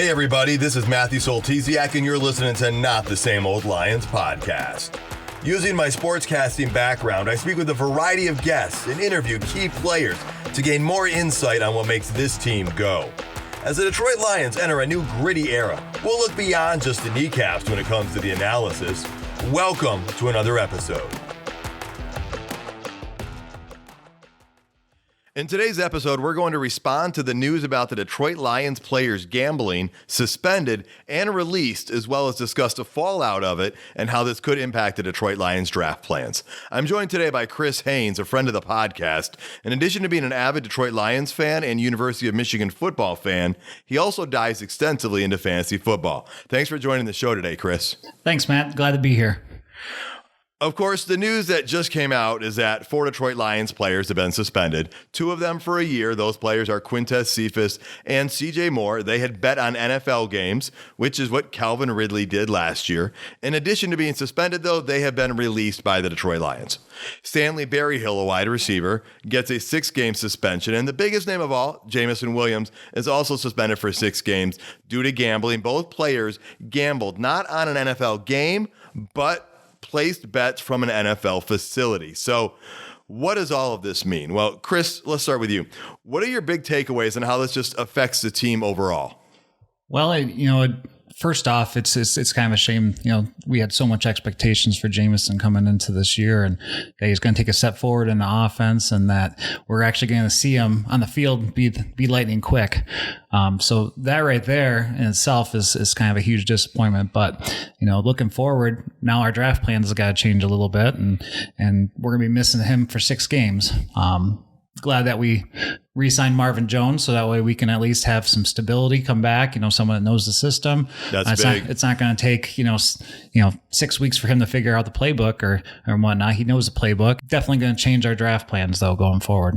Hey everybody, this is Matthew Soltesiak and you're listening to Not the Same Old Lions podcast. Using my sportscasting background, I speak with a variety of guests and interview key players to gain more insight on what makes this team go. As the Detroit Lions enter a new gritty era, we'll look beyond just the kneecaps when it comes to the analysis. Welcome to another episode. In today's episode, we're going to respond to the news about the Detroit Lions players gambling, suspended, and released, as well as discuss the fallout of it and how this could impact the Detroit Lions draft plans. I'm joined today by Chris Haynes, a friend of the podcast. In addition to being an avid Detroit Lions fan and University of Michigan football fan, he also dives extensively into fantasy football. Thanks for joining the show today, Chris. Thanks, Matt. Glad to be here. Of course, the news that just came out is that 4 Detroit Lions players have been suspended, 2 of them for a year. Those players are Quintez Cephus and CJ Moore. They had bet on NFL games, which is what Calvin Ridley did last year. In addition to being suspended, though, they have been released by the Detroit Lions. Stanley Berryhill, a wide receiver, gets a 6-game suspension. And the biggest name of all, Jameson Williams, is also suspended for 6 games due to gambling. Both players gambled not on an NFL game, but placed bets from an NFL facility. So what does all of this mean? Well, Chris, let's start with you. What are your big takeaways on how this just affects the team overall? Well, first off, it's kind of a shame. We had so much expectations for Jameson coming into this year, and that he's going to take a step forward in the offense, and that we're actually going to see him on the field be lightning quick. So that right there in itself is kind of a huge disappointment. But looking forward, now our draft plans have got to change a little bit, and we're going to be missing him for 6 games. Glad that we re-signed Marvin Jones, so that way we can at least have some stability come back. Someone that knows the system. That's big. It's not going to take 6 weeks for him to figure out the playbook or whatnot. He knows the playbook. Definitely going to change our draft plans though going forward.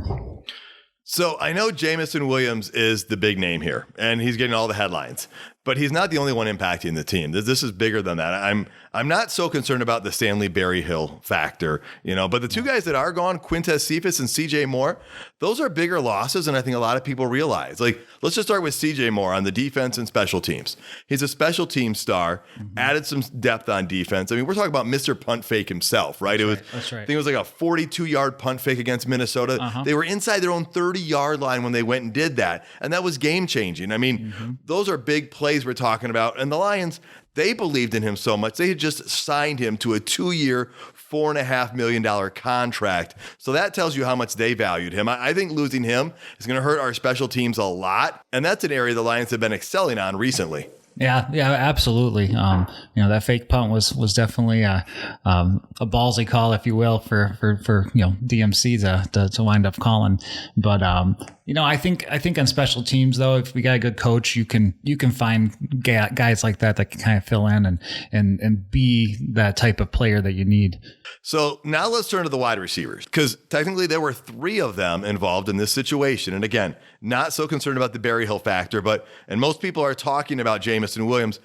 So I know Jameson Williams is the big name here, and he's getting all the headlines, but he's not the only one impacting the team. This is bigger than that. I'm not so concerned about the Stanley Berryhill factor, but the 2 guys that are gone, Quintez Cephus and CJ Moore, those are bigger losses, and I think a lot of people realize. Let's just start with CJ Moore on the defense and special teams. He's a special team star, added some depth on defense. I mean, we're talking about Mr. Punt Fake himself, right? That's right. I think it was like a 42-yard punt fake against Minnesota. They were inside their own 30-yard line when they went and did that, and that was game-changing. I mean, those are big plays we're talking about, and the Lions, they believed in him so much. They had just signed him to a 2-year, $4.5 million contract. So that tells you how much they valued him. I think losing him is going to hurt our special teams a lot. And that's an area the Lions have been excelling on recently. Yeah, absolutely. That fake punt was definitely a ballsy call, if you will, for DMC to wind up calling. But I think on special teams though, if we got a good coach, you can find guys like that can kind of fill in and be that type of player that you need. So now let's turn to the wide receivers, because technically there were 3 of them involved in this situation. And again, not so concerned about the Berryhill factor, and most people are talking about Jameson Williams.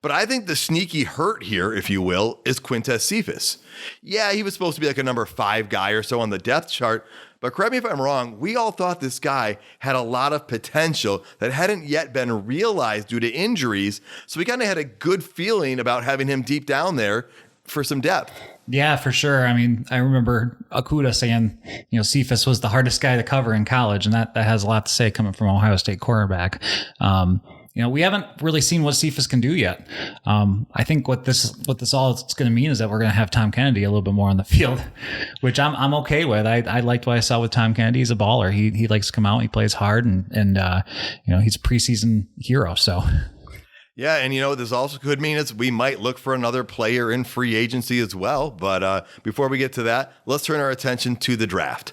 But I think the sneaky hurt here, if you will, is Quintez Cephus. Yeah, he was supposed to be like a number 5 guy or so on the depth chart. But correct me if I'm wrong, we all thought this guy had a lot of potential that hadn't yet been realized due to injuries. So we kind of had a good feeling about having him deep down there for some depth. Yeah, for sure. I mean, I remember Okuda saying, Cephus was the hardest guy to cover in college, and that has a lot to say coming from Ohio State quarterback. We haven't really seen what Cephus can do yet. I think what this all is going to mean is that we're going to have Tom Kennedy a little bit more on the field, which I'm okay with. I liked what I saw with Tom Kennedy. He's a baller. He likes to come out. He plays hard, and he's a preseason hero. So. Yeah, and this also could mean we might look for another player in free agency as well. But before we get to that, let's turn our attention to the draft.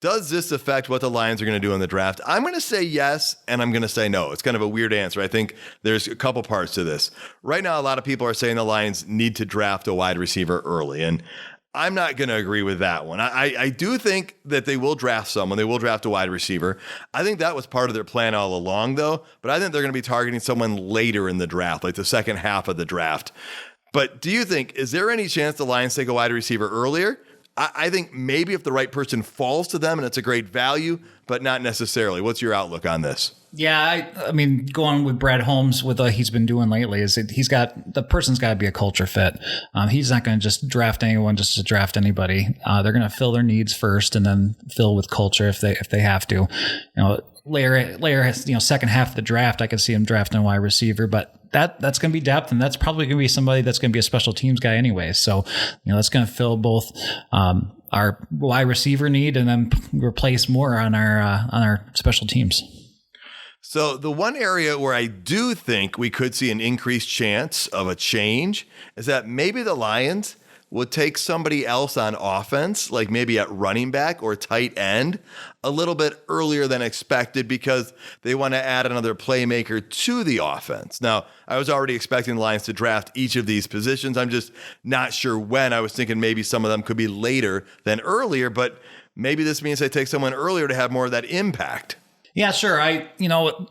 Does this affect what the Lions are going to do in the draft? I'm going to say yes, and I'm going to say no. It's kind of a weird answer. I think there's a couple parts to this. Right now, a lot of people are saying the Lions need to draft a wide receiver early, and I'm not going to agree with that one. I do think that they will draft someone. They will draft a wide receiver. I think that was part of their plan all along, though. But I think they're going to be targeting someone later in the draft, like the second half of the draft. But do you think, is there any chance the Lions take a wide receiver earlier? I think maybe if the right person falls to them and it's a great value, but not necessarily. What's your outlook on this? Yeah, I mean, going with Brad Holmes with what he's been doing lately is the person's got to be a culture fit. He's not going to just draft anyone just to draft anybody. They're going to fill their needs first and then fill with culture if they have to. Layer has, second half of the draft, I could see him drafting a wide receiver, but that's going to be depth, and that's probably going to be somebody that's going to be a special teams guy anyway. So, that's going to fill both our wide receiver need and then replace more on our special teams. So the one area where I do think we could see an increased chance of a change is that maybe the Lions would take somebody else on offense, like maybe at running back or tight end, a little bit earlier than expected because they want to add another playmaker to the offense. Now, I was already expecting the Lions to draft each of these positions. I'm just not sure when. I was thinking maybe some of them could be later than earlier, but maybe this means they take someone earlier to have more of that impact. Yeah, sure.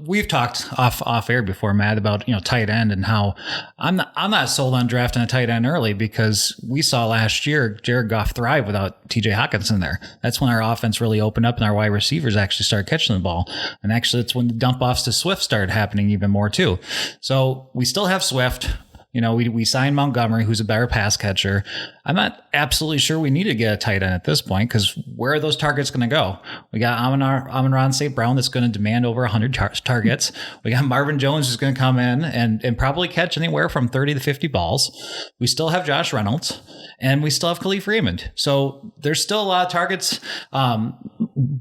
We've talked off air before, Matt, about, tight end and how I'm not sold on drafting a tight end early because we saw last year Jared Goff thrive without TJ Hockenson there. That's when our offense really opened up and our wide receivers actually started catching the ball. And actually, it's when the dump offs to Swift started happening even more too. So we still have Swift. We signed Montgomery, who's a better pass catcher. I'm not absolutely sure we need to get a tight end at this point because where are those targets going to go? We got Amon-Ra St. Brown that's going to demand over 100 targets. We got Marvin Jones who's going to come in and probably catch anywhere from 30 to 50 balls. We still have Josh Reynolds and we still have Khalif Raymond. So there's still a lot of targets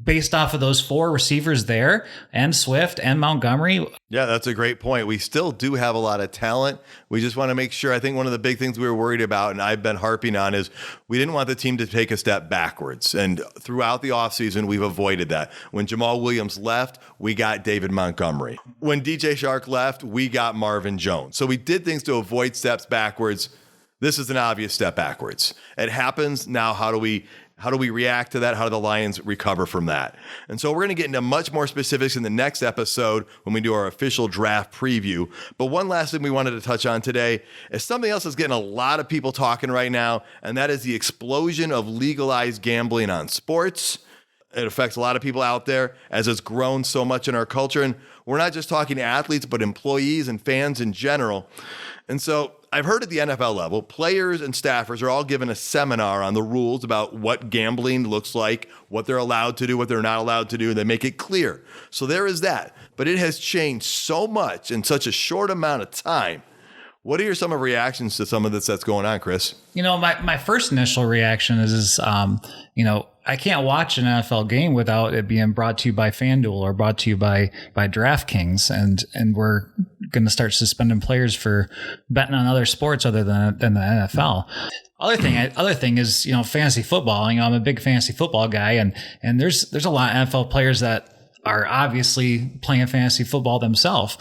based off of those four receivers there and Swift and Montgomery. Yeah, that's a great point. We still do have a lot of talent. We just want to make sure. I think one of the big things we were worried about, and I've been harping on, is we didn't want the team to take a step backwards. And throughout the offseason, we've avoided that. When Jamal Williams left, we got David Montgomery. When DJ Shark left, we got Marvin Jones. So we did things to avoid steps backwards. This is an obvious step backwards. It happens. Now, how do we react to that? How do the Lions recover from that? And so we're going to get into much more specifics in the next episode when we do our official draft preview. But one last thing we wanted to touch on today is something else that's getting a lot of people talking right now, and that is the explosion of legalized gambling on sports. It affects a lot of people out there as it's grown so much in our culture. And we're not just talking athletes, but employees and fans in general. And so I've heard at the NFL level, players and staffers are all given a seminar on the rules about what gambling looks like, what they're allowed to do, what they're not allowed to do. They make it clear. So there is that. But it has changed so much in such a short amount of time. What are some of reactions to some of this that's going on, Chris? My first initial reaction is I can't watch an NFL game without it being brought to you by FanDuel or brought to you by DraftKings, and we're going to start suspending players for betting on other sports other than the NFL. Other thing is fantasy football. I'm a big fantasy football guy, and there's a lot of NFL players that are obviously playing fantasy football themselves.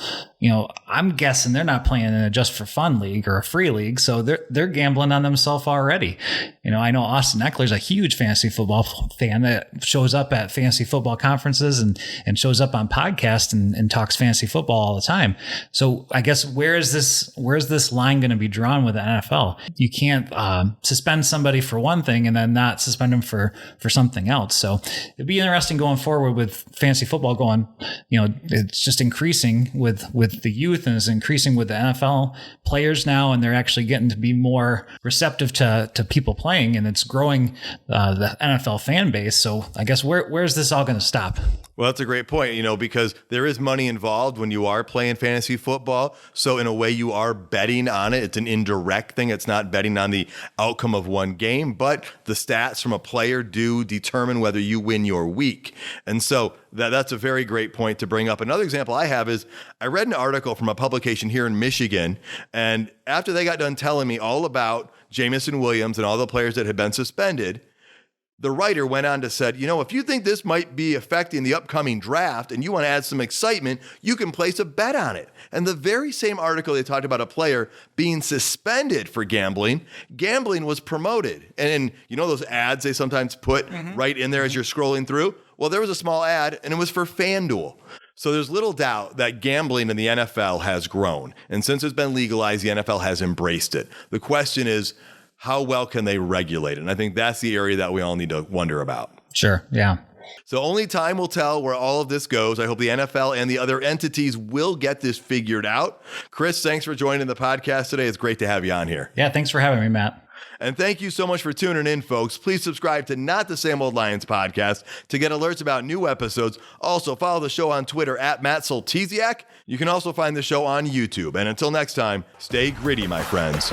I'm guessing they're not playing in a just for fun league or a free league, so they're gambling on themselves already. I know Austin Eckler's a huge fantasy football fan that shows up at fantasy football conferences and shows up on podcasts and talks fantasy football all the time. So I guess where's this line going to be drawn with the NFL? You can't suspend somebody for one thing and then not suspend them for something else. So it'd be interesting going forward with fantasy football going. It's just increasing with the youth, and it's increasing with the NFL players now, and they're actually getting to be more receptive to people playing, and it's growing the NFL fan base. So I guess where's this all going to stop? Well, that's a great point, because there is money involved when you are playing fantasy football. So in a way, you are betting on it. It's an indirect thing. It's not betting on the outcome of one game, but the stats from a player do determine whether you win your week. And so that's a very great point to bring up. Another example I have is I read an article from a publication here in Michigan, and after they got done telling me all about Jamison Williams and all the players that had been suspended, the writer went on to said, if you think this might be affecting the upcoming draft and you want to add some excitement, you can place a bet on it. And the very same article, they talked about a player being suspended for gambling. Gambling was promoted. And those ads they sometimes put right in there as you're scrolling through? Well, there was a small ad, and it was for FanDuel. So there's little doubt that gambling in the NFL has grown. And since it's been legalized, the NFL has embraced it. The question is, how well can they regulate it? And I think that's the area that we all need to wonder about. Sure. Yeah. So only time will tell where all of this goes. I hope the NFL and the other entities will get this figured out. Chris, thanks for joining the podcast today. It's great to have you on here. Yeah. Thanks for having me, Matt. And thank you so much for tuning in, folks. Please subscribe to Not the Same Old Lions podcast to get alerts about new episodes. Also, follow the show on Twitter at Matt Soltesiak. You can also find the show on YouTube. And until next time, stay gritty, my friends.